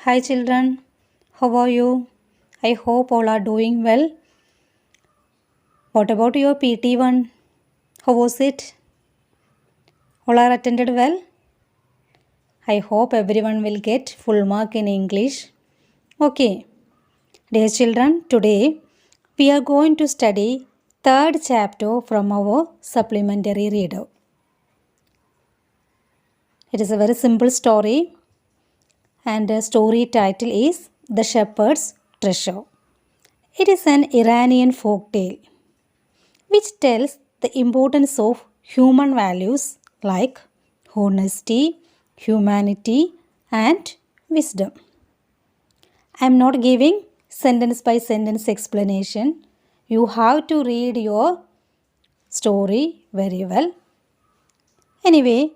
Hi children, how are you? I hope all are doing well. What about your PT1? How was it? All are attended well? I hope everyone will get full mark in English. Okay, dear children, today we are going to study third chapter from our supplementary reader. It is a very simple story and the story title is The Shepherd's Treasure. It is an Iranian folk tale which tells the importance of human values like honesty, humanity, and wisdom. I am not giving sentence by sentence explanation. You have to read your story very well. Anyway,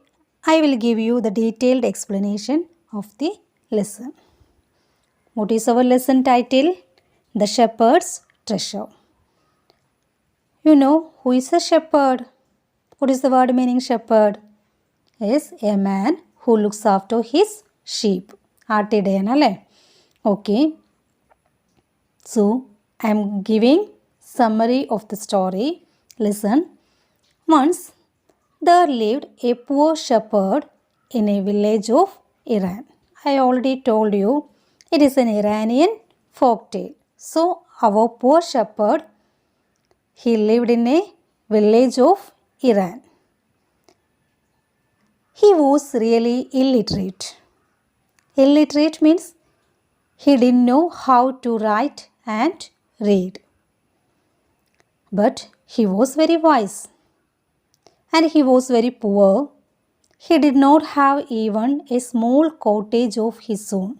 I will give you the detailed explanation of the lesson. What is our lesson title? The Shepherd's Treasure. You know who is a shepherd? What is the word meaning shepherd? Is a man who looks after his sheep. ആട്ടിടയനല്ലേ? Okay. So, I am giving summary of the story. Listen. Once there lived a poor shepherd in a village of Iran. I already told you it is an Iranian folk tale. So, our poor shepherd, he lived in a village of Iran. He was really illiterate. Illiterate means he didn't know how to write and read. But he was very wise. And he was very poor. He did not have even a small cottage of his own.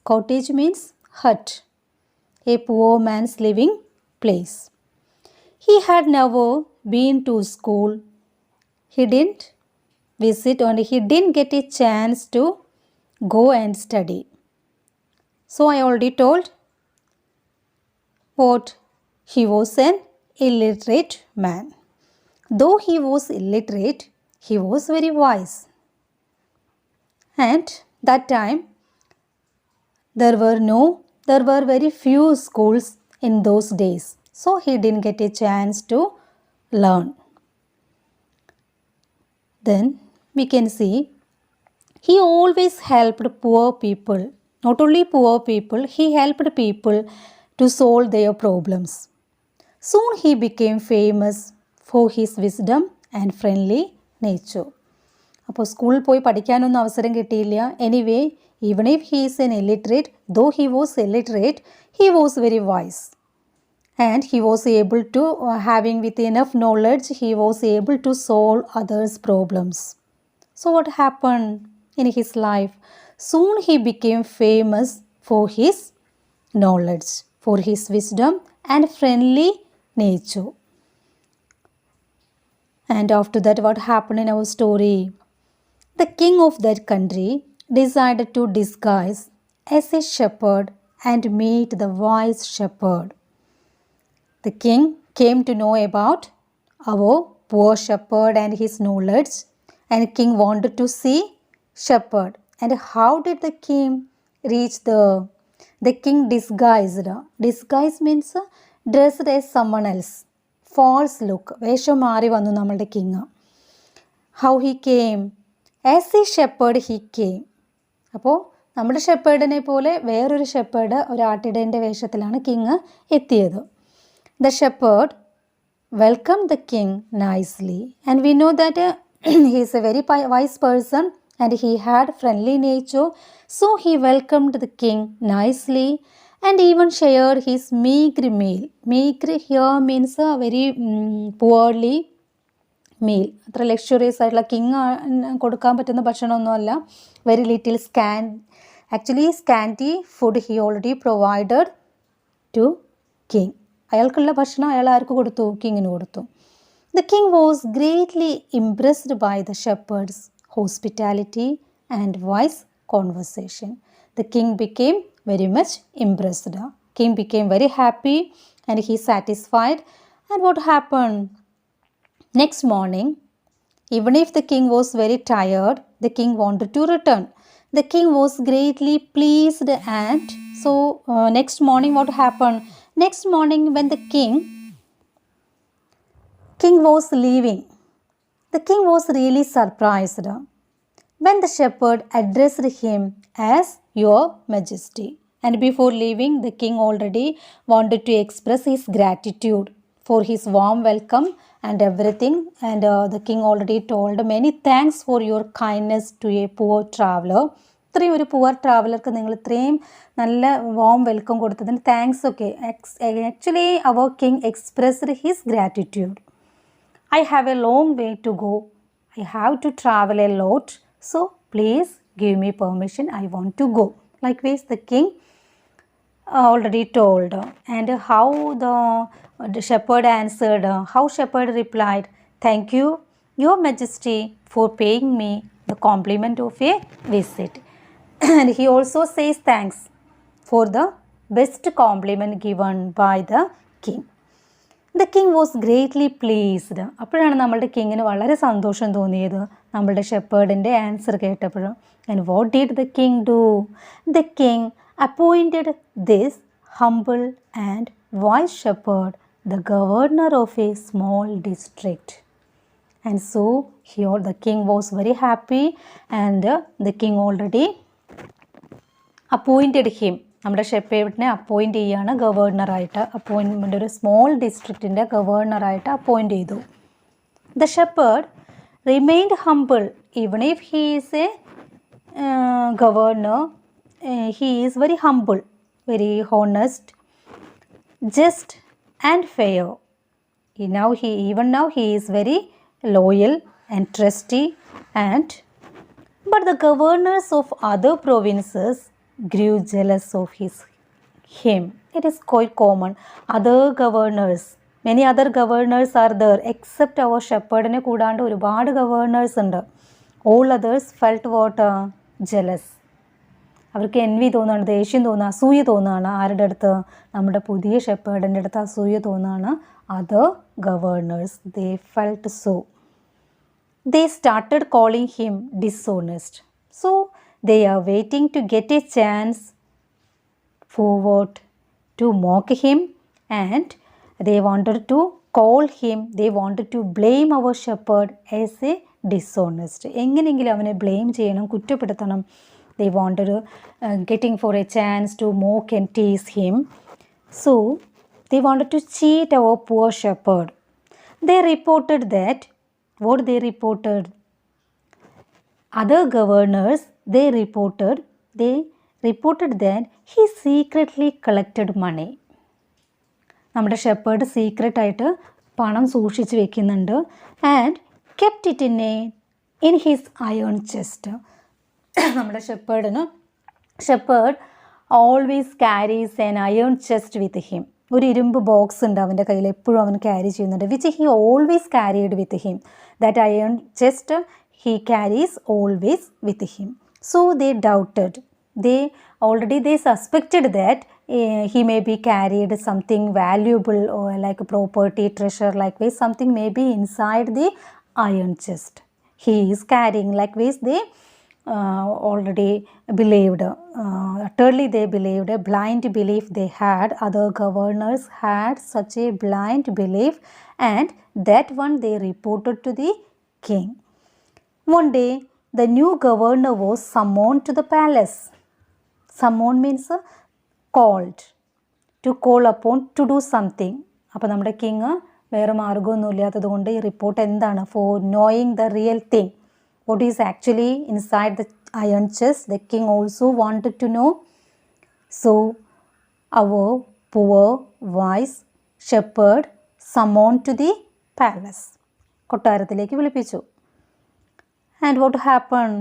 Cottage means hut, a poor man's living place. He had never been to school. He didn't visit and he didn't get a chance to go and study. So I already told what he was an illiterate man. Though he was illiterate, he was very wise. And that time there were very few schools in those days. So he didn't get a chance to learn. Then we can see he always helped poor people. Not only poor people, he helped people to solve their problems. Soon he became famous for his wisdom and friendly nature. അപ്പോൾ സ്കൂളിൽ പോയി പഠിക്കാനൊന്നും അവസരം കിട്ടിയില്ല. Anyway, even if he is an illiterate, though he was illiterate, he was very wise. And he was able to, having with enough knowledge, he was able to solve others' problems. So what happened in his life? Soon he became famous for his knowledge, for his wisdom and friendly nature. And after that, what happened in our story? The king of that country decided to disguise as a shepherd and meet the wise shepherd. The king came to know about our poor shepherd and his knowledge, and king wanted to see shepherd. And how did the king reach the king disguised? Disguise means dressed as someone else. False look. വേഷം മാറി വന്നു നമ്മളുടെ king. How he came? As a shepherd he came. അപ്പോൾ നമ്മുടെ ഷെപ്പേർഡിനെ പോലെ വേറൊരു shepherd ഒരു ആട്ടിടേൻ്റെ വേഷത്തിലാണ് കിങ് എത്തിയത്. The shepherd welcomed the king nicely, and we know that he is a very wise person and he had friendly nature, so he welcomed the king nicely and even shared his meager meal. Meager here means a very poorly meal. അത്ര luxurious ആയിട്ടുള്ള king കൊടുക്കാൻ പറ്റുന്ന ഭക്ഷണമൊന്നുമല്ല. Very little scanty food he already provided to king. അയാൾക്കുള്ള ഭക്ഷണം അയാൾ ആർക്ക് കൊടുത്തു? കിങ്ങിന് കൊടുത്തു. The king was greatly impressed by the shepherd's hospitality and wise conversation. The king became very much impressed. King became very happy and he satisfied. And what happened? Next morning, even if the king was very tired, the king wanted to return. The king was greatly pleased, and so next morning what happened? Next morning when the king was leaving, the king was really surprised when the shepherd addressed him as Your Majesty. And before leaving, the king already wanted to express his gratitude for his warm welcome and everything. And the king already told many thanks for your kindness to a poor traveler. ഇത്രയും ഒരു poor ട്രാവലർക്ക് നിങ്ങൾ ഇത്രയും നല്ല warm welcome കൊടുത്തതിന് thanks ഒക്കെ. Actually അവർ king expressed his gratitude. I have a long way to go. I have to travel a lot. So please give me permission. I want to go. Likewise, the king already told. And how the shepherd answered, how shepherd replied, thank you, Your Majesty, for paying me the compliment of a visit. And he also says thanks for the best compliment given by the king. The king was greatly pleased. അപ്പോഴാണ് നമ്മളുടെ കിങ്ങിന് വളരെ സന്തോഷം തോന്നിയത് നമ്മളുടെ ഷെപ്പേർഡിൻ്റെ answer കേട്ടപ്പോഴും. And what did the king do? The king appointed this humble and wise shepherd the governor of a small district. And so the king was very happy, and the king already appointed him. നമ്മുടെ ഷെപ്പേർഡിനെ appoint ചെയ്യുകയാണ് ഗവർണറായിട്ട്. അപ്പോയിൻമെൻ്റ് ഒരു small ഡിസ്ട്രിക്റ്റിൻ്റെ ഗവർണറായിട്ട് appoint ചെയ്തു. The shepherd remained humble even if he is A governor. He is very humble, very honest, just and fair. Even now he is very loyal and trusty, but the governors of other provinces grew jealous of him. It is quite common. Many other governors are there except our shepherd. Ne koodande ഒരുപാട് governors ഉണ്ട്. All others felt jealous. അവർക്ക് envy തോന്നുകയാണ്, ദേഷ്യം തോന്നുക, അസൂയ തോന്നുകയാണ്. ആരുടെ അടുത്ത്? നമ്മുടെ പുതിയ ഷെപ്പേർഡിൻ്റെ അടുത്ത് അസൂയ തോന്നുകയാണ്. Other governors, they felt so. They started calling him dishonest. So they are waiting to get a chance forward to mock him, and they wanted to call him, they wanted to blame our shepherd as a dishonest. എങ്ങനെയെങ്കിലും അവനെ blame ചെയ്യണം, കുറ്റപ്പെടുത്തണം. They wanted getting for a chance to mock and tease him. So they wanted to cheat our poor shepherd. They reported that, what they reported? Other governors, they reported that he secretly collected money. നമ്മുടെ shepherd സീക്രട്ടായിട്ട് പണം സൂക്ഷിച്ച് വെക്കുന്നുണ്ട്. And kept it in his iron chest. നമ്മുടെ shepherd always carries an iron chest with him. ഒരു ഇരുമ്പ് box ഉണ്ട് അവൻ്റെ കയ്യിൽ, എപ്പോഴും അവൻ ക്യാരി ചെയ്യുന്നുണ്ട്. Which he always carried with him. That iron chest he carries always with him. So they doubted. They suspected that he may be carried something valuable, or like property, treasure, likewise something may be inside the iron chest he is carrying. Likewise they already believed, utterly they believed, a blind belief they had. Other governors had such a blind belief, and that one they reported to the king. One day, the new governor was summoned to the palace. Summoned means called, to call upon to do something. അപ്പോൾ നമ്മുടെ king വേറെ മാർഗ്ഗമൊന്നും ഇല്ലാത്തത് കൊണ്ട് ഈ report എന്താണ്? Four knowing the real thing, what is actually inside the iron chest, the king also wanted to know. So our poor wise shepherd summoned to the palace. കൊട്ടാരത്തിലേക്ക് വിളിപ്പിച്ചു. And what happened?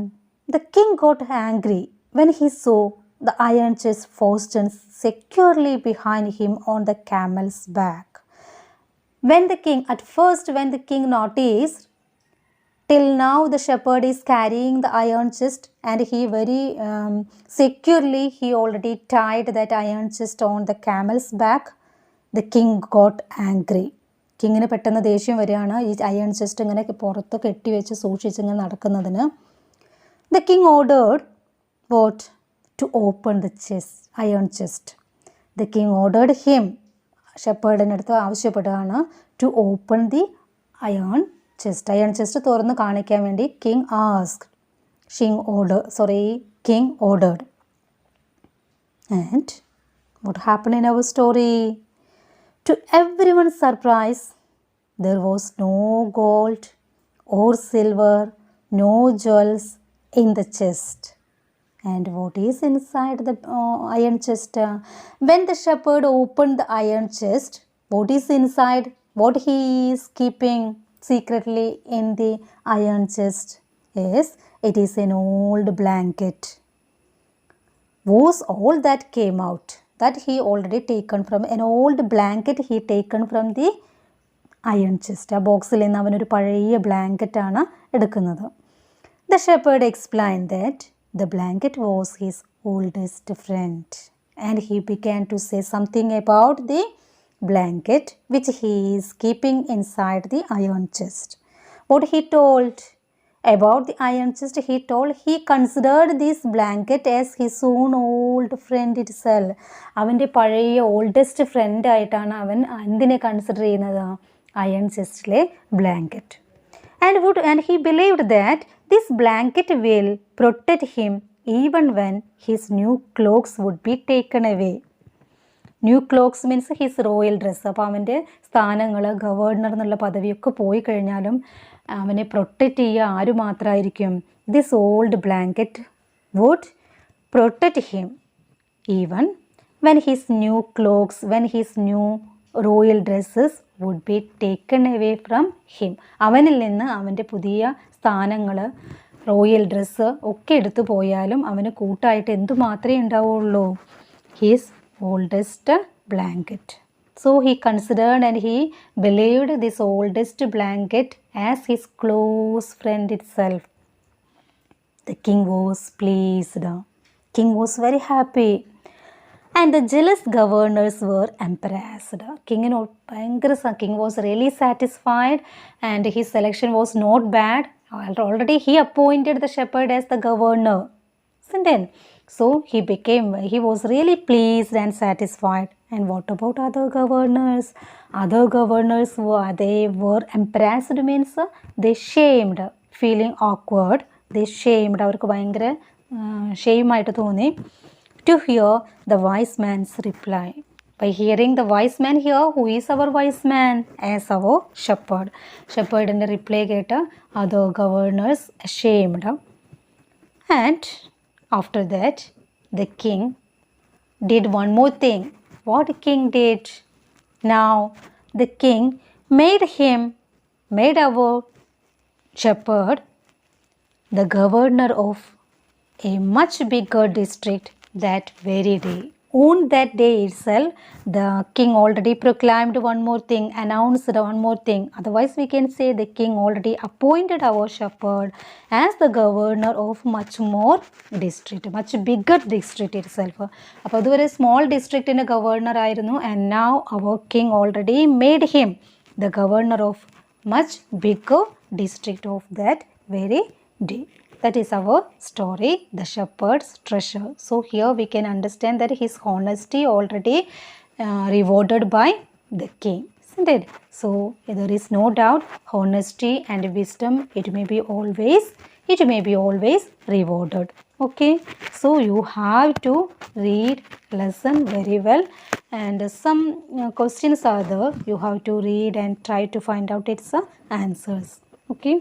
The king got angry when he saw the iron chest fastened securely behind him on the camel's back. When the king noticed, till now the shepherd is carrying the iron chest, and he very securely he already tied that iron chest on the camel's back, the king got angry. കിങ്ങിന് പെട്ടെന്ന് ദേഷ്യം വരികയാണ് ഈ iron chest ഇങ്ങനെ പുറത്ത് കെട്ടിവെച്ച് സൂക്ഷിച്ചിങ്ങനെ നടക്കുന്നതിന്. The king ordered, what? To open the chest, iron chest. The king ordered him. ഷെപ്പേർഡിനടുത്ത് ആവശ്യപ്പെടുകയാണ് to open the iron chest. Iron chest തുറന്ന് കാണിക്കാൻ വേണ്ടി king asked. King ordered. And what happened in our story? To everyone's surprise, there was no gold or silver, no jewels in the chest. And what is inside the iron chest? When the shepherd opened the iron chest, what is inside? What he is keeping secretly in the iron chest? Yes, it is an old blanket. Was all that came out, that he already taken from an old blanket he taken from the iron chest. ആ ബോക്സിൽ നിന്ന് അവനൊരു പഴയ ബ്ലാങ്കറ്റാണ് എടുക്കുന്നത്. The shepherd explained that the blanket was his oldest friend, and he began to say something about the blanket which he is keeping inside the iron chest. What he told about the iron chest, he told he considered this blanket as his own old friend itself. അവൻ്റെ പഴയ oldest front ആയിട്ടാണ് അവൻ എന്തിനെ consider ചെയ്യുന്നത്? Iron ചെസ്റ്റിലെ blanket. And he believed that this blanket will protect him even when his new clothes would be taken away. New clocks means his royal dress. അപ്പോൾ അവൻ്റെ സ്ഥാനങ്ങൾ, ഗവർണർ എന്നുള്ള പദവിയൊക്കെ പോയി കഴിഞ്ഞാലും അവനെ പ്രൊട്ടക്റ്റ് ചെയ്യുക ആര് മാത്രമായിരിക്കും? This old blanket would protect him even when his new clothes, when his new royal dresses would be taken away from him. അവനിൽ നിന്ന് അവൻ്റെ പുതിയ സ്ഥാനങ്ങൾ, റോയൽ ഡ്രസ്സ് ഒക്കെ എടുത്തു പോയാലും അവന് കൂട്ടായിട്ട് എന്തു മാത്രമേ ഉണ്ടാവുള്ളൂ? His oldest blanket. So he considered and he believed this oldest blanket as his close friend itself. The king was pleased. King was very happy. And the jealous governors were embarrassed. King was really satisfied and his selection was not bad. Already he appointed the shepherd as the governor. So he was really pleased and satisfied. And what about other governors? Other governors were embarrassed means they shamed, feeling awkward. They shamed. അവർക്ക് ഭയങ്കര ഷെയിമായിട്ട് തോന്നി. To hear the wise man's reply. By hearing the wise man here, who is our wise man? As our shepherd. ഷെപ്പേർഡിൻ്റെ reply കേട്ട് other governors ashamed. And after that, the king did one more thing. What the king did? Now, the king made our shepherd the governor of a much bigger district that very day. On that day itself, the king already proclaimed one more thing, announced one more thing. Otherwise, we can say the king already appointed our shepherd as the governor of much more district, much bigger district itself. അപ്പോൾ അതുവരെ small districtൻ്റെ governor ആയിരുന്നു, and now our king already made him the governor of much bigger district of that very day. That is our story, The Shepherd's Treasure. So here we can understand that his honesty already rewarded by the king, isn't it? So there is no doubt honesty and wisdom, it may be always rewarded. Okay, so you have to read lesson very well, and some questions are there. You have to read and try to find out its answers. Okay.